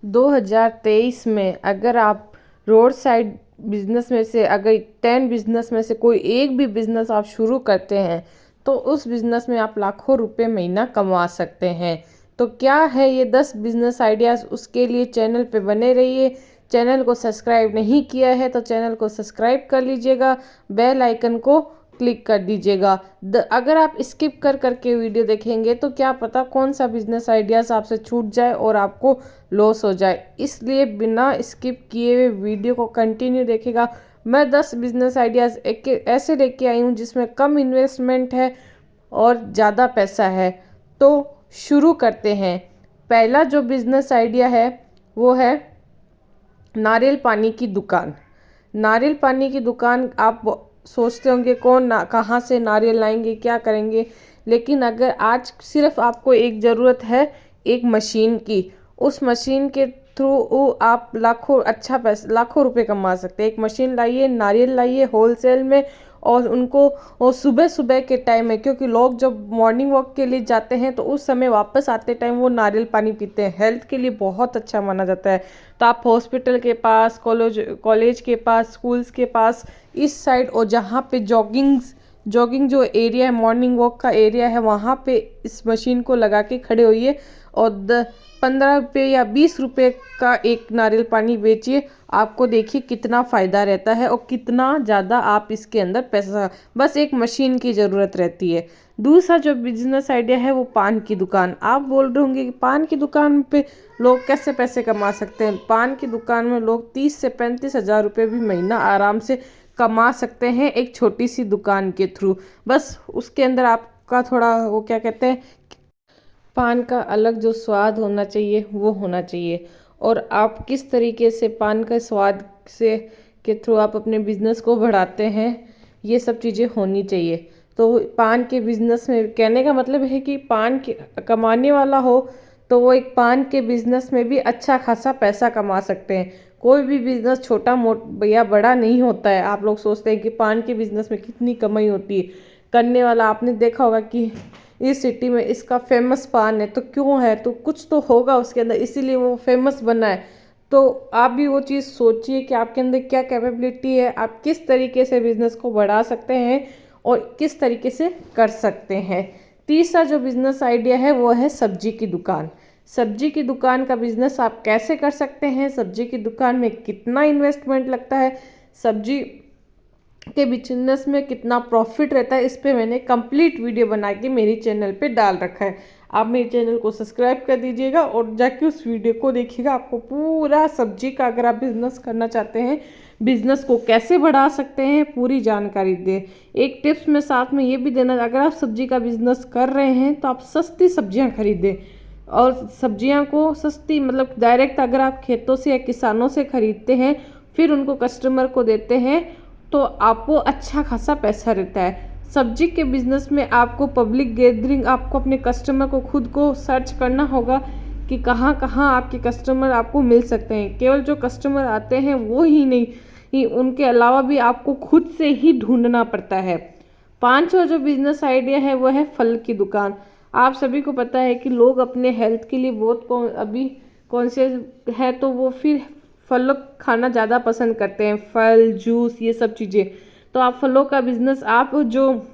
2023 में अगर आप रोड साइड बिजनेस में से अगर 10 बिजनेस में से कोई एक भी बिजनेस आप शुरू करते हैं तो उस बिजनेस में आप लाखों रुपए महीना कमा सकते हैं। तो क्या है ये 10 बिजनेस आइडियाज़, उसके लिए चैनल पे बने रहिए। चैनल को सब्सक्राइब नहीं किया है तो चैनल को सब्सक्राइब कर लीजिएगा, बेल आइकन को क्लिक कर दीजिएगा। अगर आप स्किप कर करके वीडियो देखेंगे तो क्या पता कौन सा बिजनेस आइडियाज़ आपसे छूट जाए और आपको लॉस हो जाए। इसलिए बिना स्किप किए हुए वीडियो को कंटिन्यू देखेगा। मैं 10 बिजनेस आइडियाज़ एक ऐसे लेके आई हूँ जिसमें कम इन्वेस्टमेंट है और ज़्यादा पैसा है। तो शुरू करते हैं। पहला जो बिजनेस आइडिया है वो है नारियल पानी की दुकान। नारियल पानी की दुकान, आप सोचते होंगे कहाँ से नारियल लाएंगे, क्या करेंगे, लेकिन अगर आज सिर्फ आपको एक ज़रूरत है एक मशीन की, उस मशीन के थ्रू आप लाखों रुपए कमा सकते हैं। एक मशीन लाइए, नारियल लाइए होलसेल में, और उनको और सुबह सुबह के टाइम में, क्योंकि लोग जब मॉर्निंग वॉक के लिए जाते हैं तो उस समय वापस आते टाइम वो नारियल पानी पीते हैं। हेल्थ के लिए बहुत अच्छा माना जाता है। तो आप हॉस्पिटल के पास, कॉलेज के पास, स्कूल्स के पास, इस साइड, और जहाँ पे जॉगिंग जो एरिया है, मॉर्निंग वॉक का एरिया है, वहाँ पे इस मशीन को लगा के खड़े होइए और 15 रुपये या 20 रुपये का एक नारियल पानी बेचिए। आपको देखिए कितना फ़ायदा रहता है और कितना ज़्यादा आप इसके अंदर पैसा, बस एक मशीन की ज़रूरत रहती है। दूसरा जो बिजनेस आइडिया है वो पान की दुकान। आप बोल रहे होंगे कि पान की दुकान पे लोग कैसे पैसे कमा सकते हैं। पान की दुकान में लोग 30 से 35 हज़ार रुपये भी महीना आराम से कमा सकते हैं एक छोटी सी दुकान के थ्रू। बस उसके अंदर आपका थोड़ा वो क्या कहते हैं, पान का अलग जो स्वाद होना चाहिए वो होना चाहिए। और आप किस तरीके से पान का स्वाद से के थ्रू आप अपने बिजनेस को बढ़ाते हैं, ये सब चीज़ें होनी चाहिए। तो पान के बिजनेस में कहने का मतलब है कि पान के कमाने वाला हो तो वो एक पान के बिजनेस में भी अच्छा खासा पैसा कमा सकते हैं। कोई भी बिजनेस छोटा मोटा या बड़ा नहीं होता है। आप लोग सोचते हैं कि पान के बिजनेस में कितनी कमाई होती है, करने वाला आपने देखा होगा कि इस सिटी में इसका फेमस पान है, तो क्यों है, तो कुछ तो होगा उसके अंदर, इसीलिए वो फेमस बना है। तो आप भी वो चीज़ सोचिए कि आपके अंदर क्या कैपेबिलिटी है, आप किस तरीके से बिजनेस को बढ़ा सकते हैं और किस तरीके से कर सकते हैं। तीसरा जो बिजनेस आइडिया है वो है सब्जी की दुकान। सब्जी की दुकान का बिजनेस आप कैसे कर सकते हैं, सब्जी की दुकान में कितना इन्वेस्टमेंट लगता है, सब्जी के बिजनेस में कितना प्रॉफिट रहता है, इस पे मैंने कंप्लीट वीडियो बना के मेरी चैनल पे डाल रखा है। आप मेरे चैनल को सब्सक्राइब कर दीजिएगा और जाके उस वीडियो को देखिएगा। आपको पूरा सब्जी का, अगर आप बिजनेस करना चाहते हैं, बिजनेस को कैसे बढ़ा सकते हैं, पूरी जानकारी दे। एक टिप्स में साथ में ये भी देना, अगर आप सब्जी का बिजनेस कर रहे हैं तो आप सस्ती सब्जियां खरीदें। और सब्जियां को सस्ती मतलब डायरेक्ट अगर आप खेतों से या किसानों से खरीदते हैं फिर उनको कस्टमर को देते हैं तो आपको अच्छा खासा पैसा रहता है। सब्जी के बिजनेस में आपको पब्लिक गैदरिंग, आपको अपने कस्टमर को खुद को सर्च करना होगा कि कहाँ कहाँ आपके कस्टमर आपको मिल सकते हैं। केवल जो कस्टमर आते हैं वो ही नहीं, उनके अलावा भी आपको खुद से ही ढूंढना पड़ता है। पांचवा जो बिजनेस आइडिया है वो है फल की दुकान। आप सभी को पता है कि लोग अपने हेल्थ के लिए बहुत अभी कॉन्शियस है, तो वो फिर फल खाना ज़्यादा पसंद करते हैं, फल, जूस, ये सब चीज़ें। तो आप फलों का बिजनेस, आप जो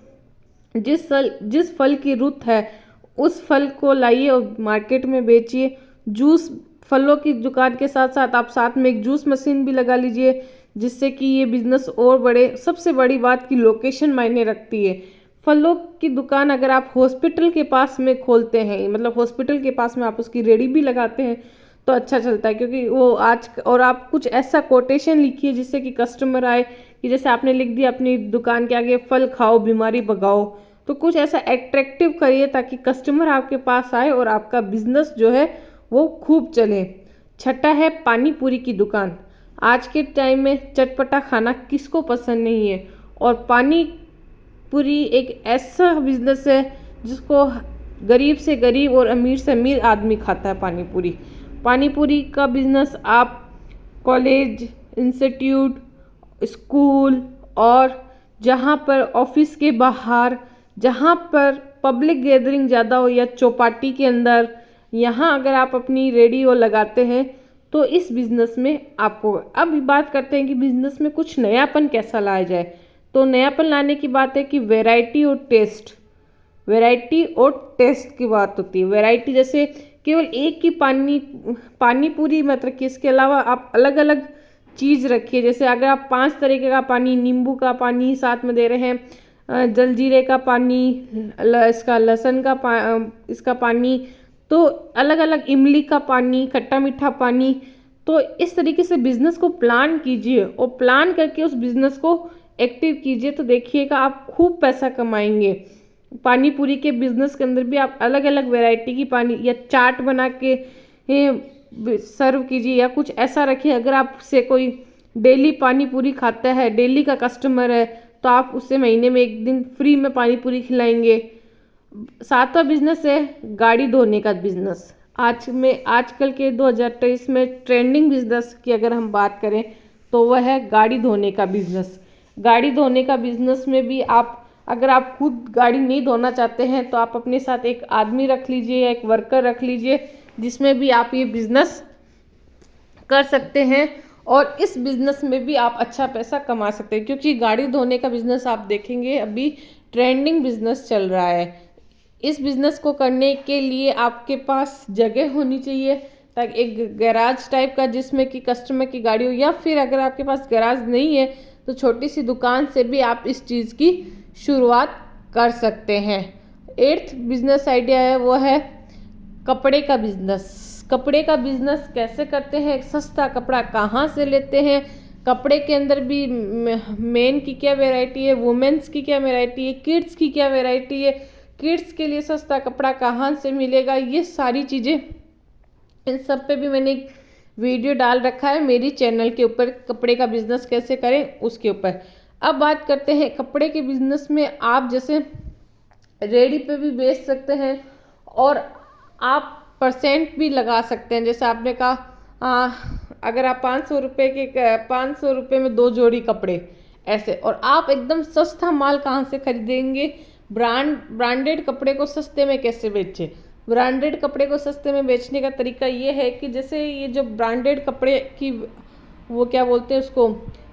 जिस फल की रुत है उस फल को लाइए और मार्केट में बेचिए। जूस, फलों की दुकान के साथ साथ आप साथ में एक जूस मशीन भी लगा लीजिए, जिससे कि ये बिजनेस और बड़े। सबसे बड़ी बात की लोकेशन मायने रखती है। फलों की दुकान अगर आप हॉस्पिटल के पास में खोलते हैं, मतलब हॉस्पिटल के पास में आप उसकी रेडी भी लगाते हैं तो अच्छा चलता है, क्योंकि वो आज, और आप कुछ ऐसा कोटेशन लिखिए जिससे कि कस्टमर आए, कि जैसे आपने लिख दिया अपनी दुकान के आगे फल खाओ बीमारी भगाओ, तो कुछ ऐसा एट्रैक्टिव करिए ताकि कस्टमर आपके पास आए और आपका बिजनेस जो है वो खूब चले। छठा है पानी पूरी की दुकान। आज के टाइम में चटपटा खाना किसको पसंद नहीं है, और पानी पूरी एक ऐसा बिजनेस है जिसको गरीब से गरीब और अमीर से अमीर आदमी खाता है। पानी पूरी का बिजनेस आप कॉलेज, इंस्टीट्यूट, स्कूल और जहाँ पर ऑफिस के बाहर, जहाँ पर पब्लिक गैदरिंग ज़्यादा हो, या चौपाटी के अंदर, यहाँ अगर आप अपनी रेडी वो लगाते हैं तो इस बिज़नेस में आपको अब बात करते हैं कि बिज़नेस में कुछ नयापन कैसा लाया जाए। तो नयापन लाने की बात है कि वैरायटी और टेस्ट की बात होती है। वैरायटी जैसे केवल एक ही पानी पूरी मतलब कि इसके अलावा आप अलग अलग चीज़ रखिए। जैसे अगर आप 5 तरीके का पानी, नींबू का पानी साथ में दे रहे हैं, जलजीरे का पानी, इसका लहसुन का इसका पानी, तो अलग अलग इमली का पानी, खट्टा मीठा पानी। तो इस तरीके से बिज़नेस को प्लान कीजिए और प्लान करके उस बिज़नेस को एक्टिव कीजिए, तो देखिएगा आप खूब पैसा कमाएंगे। पानी पूरी के बिज़नेस के अंदर भी आप अलग अलग वैरायटी की पानी या चाट बना के सर्व कीजिए, या कुछ ऐसा रखिए। अगर आपसे कोई डेली पानी पूरी खाता है, डेली का कस्टमर है, तो आप उससे महीने में 1 दिन फ्री में पानी पूरी खिलाएंगे। 7वां बिजनेस है गाड़ी धोने का बिजनेस। आजकल के 2023 में ट्रेंडिंग बिजनेस की अगर हम बात करें तो वह है गाड़ी धोने का बिजनेस। गाड़ी धोने का बिजनेस में भी अगर आप खुद गाड़ी नहीं धोना चाहते हैं तो आप अपने साथ एक आदमी रख लीजिए या एक वर्कर रख लीजिए, जिसमें भी आप ये बिजनेस कर सकते हैं और इस बिजनेस में भी आप अच्छा पैसा कमा सकते हैं। क्योंकि गाड़ी धोने का बिजनेस आप देखेंगे अभी ट्रेंडिंग बिजनेस चल रहा है। इस बिजनेस को करने के लिए आपके पास जगह होनी चाहिए, ताकि एक गैराज टाइप का जिसमें कि कस्टमर की गाड़ी हो, या फिर अगर आपके पास गैराज नहीं है तो छोटी सी दुकान से भी आप इस चीज़ की शुरुआत कर सकते हैं। 8th बिजनेस आइडिया है वो है कपड़े का बिजनेस। कपड़े का बिजनेस कैसे करते हैं, सस्ता कपड़ा कहाँ से लेते हैं, कपड़े के अंदर भी मेन की क्या वैरायटी है, वुमेन्स की क्या वैरायटी है, किड्स की क्या वैरायटी है, किड्स के लिए सस्ता कपड़ा कहाँ से मिलेगा, ये सारी चीज़ें, इन सब पे भी मैंने एक वीडियो डाल रखा है मेरी चैनल के ऊपर, कपड़े का बिजनेस कैसे करें उसके ऊपर। अब बात करते हैं कपड़े के बिजनेस में आप जैसे रेडी पे भी बेच सकते हैं और आप परसेंट भी लगा सकते हैं। जैसे आपने कहा अगर आप 500 रुपये में 2 जोड़ी कपड़े ऐसे, और आप एकदम सस्ता माल कहाँ से खरीदेंगे, ब्रांडेड कपड़े को सस्ते में कैसे बेचें। ब्रांडेड कपड़े को सस्ते में बेचने का तरीका ये है कि जैसे ये जो ब्रांडेड कपड़े की वो क्या बोलते हैं उसको,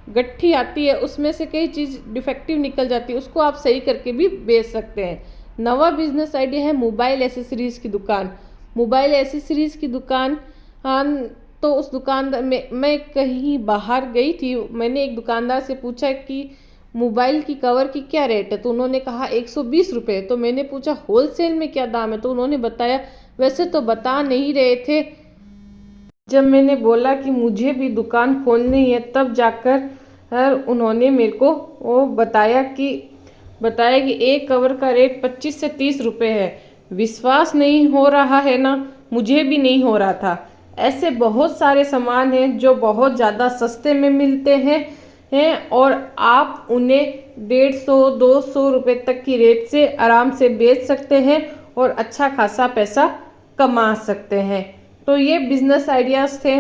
गट्ठी आती है, उसमें से कई चीज़ डिफेक्टिव निकल जाती है, उसको आप सही करके भी बेच सकते हैं। 9वां बिजनेस आइडिया है मोबाइल एसेसरीज़ की दुकान। मोबाइल एसेसरीज़ की दुकान, तो उस दुकानदार में मैं कहीं बाहर गई थी, मैंने एक दुकानदार से पूछा कि मोबाइल की कवर की क्या रेट है, तो उन्होंने कहा 120 रुपये। तो मैंने पूछा होलसेल में क्या दाम है, तो उन्होंने बताया, वैसे तो बता नहीं रहे थे। जब मैंने बोला कि मुझे भी दुकान खोलनी है, तब जाकर उन्होंने मेरे को वो बताया कि एक कवर का रेट 25 से 30 रुपये है। विश्वास नहीं हो रहा है ना, मुझे भी नहीं हो रहा था। ऐसे बहुत सारे सामान हैं जो बहुत ज़्यादा सस्ते में मिलते हैं और आप उन्हें 150-200 रुपये तक की रेट से आराम से बेच सकते हैं और अच्छा खासा पैसा कमा सकते हैं। तो ये बिजनेस आइडियाज़ थे।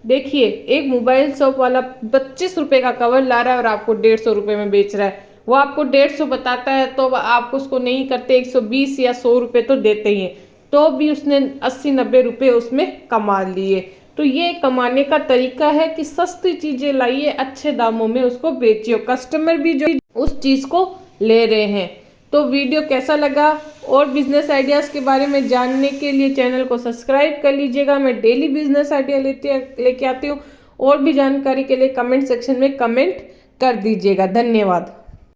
देखिए, एक मोबाइल शॉप वाला 25 रुपये का कवर ला रहा है और आपको 150 रुपये में बेच रहा है। वो आपको 150 बताता है तो आप उसको नहीं करते, 120 या 100 रुपये तो देते ही हैं, तो भी उसने 80-90 रुपये उसमें कमा लिए। तो ये कमाने का तरीका है कि सस्ती चीज़ें लाइए, अच्छे दामों में उसको बेचिए, कस्टमर भी जो उस चीज़ को ले रहे हैं। तो वीडियो कैसा लगा और बिजनेस आइडियाज़ के बारे में जानने के लिए चैनल को सब्सक्राइब कर लीजिएगा। मैं डेली बिजनेस आइडिया लेके आती हूँ। और भी जानकारी के लिए कमेंट सेक्शन में कमेंट कर दीजिएगा। धन्यवाद।